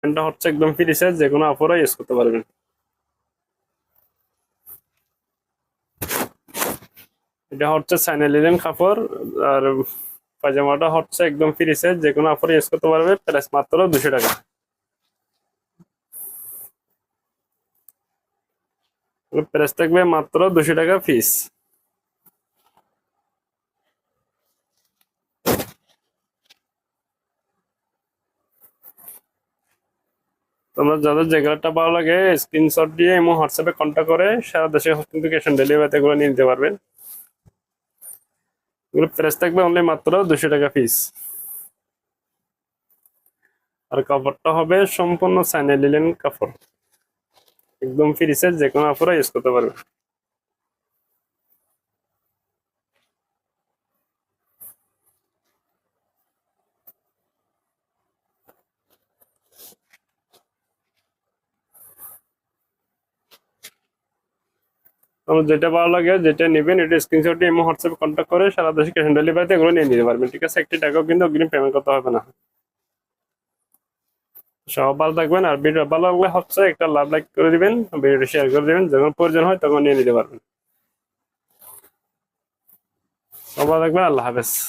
এটা হচ্ছে একদম ফ্রি সাইজ, যে কোনো আপুরা ইউজ করতে পারবেন। এটা হচ্ছে চাইনা লিনেন কাপড়। আর পায়জামাটা হচ্ছে একদম ফ্রি সাইজ, যে কোনো আপুরা ইউজ করতে পারবে। প্রাইস মাত্র 200 টাকা। প্রাইস থাকবে মাত্র 200 টাকা পিস। তোমরা যাদের যে কালারটা ভালো লাগে স্ক্রিনশট দিয়ে এবং হোয়াটসঅ্যাপে কন্ট্যাক্ট করে সারা দেশে কিন্তু ক্যাশ অন ডেলিভারিতে এগুলো নিয়ে নিতে পারবেন। এগুলো প্রাইস থাকবে অনলি মাত্র 200 টাকা পিস। আর কাপড়টা হবে সম্পূর্ণ চাইনা লিনেন কাপড়, একদম ফ্রি সাইজ, যে কোনো আপুরা ইউজ করতে পারবে। তোমার যেটা ভালো লাগে যেটা নেবেন এটা স্ক্রিনশট দিয়ে এবং হোয়াটসঅ্যাপে কন্ট্যাক্ট করে সারা দেশে ক্যাশ অন ডেলিভারিতে এগুলো নিয়ে নিতে পারবেন। ঠিক আছে, 1 টাকাও কিন্তু অগ্রিম পেমেন্ট করতে হবে না। সব ভালো থাকবেন। আর ভিডিও ভালো লাগলে হচ্ছে একটা লাভ লাইক করে দিবেন, ভিডিওটা শেয়ার করে দিবেন, যখন প্রয়োজন হয় তখন নিয়ে নিতে পারবেন। সব ভালো থাকবেন, আল্লাহ হাফেজ।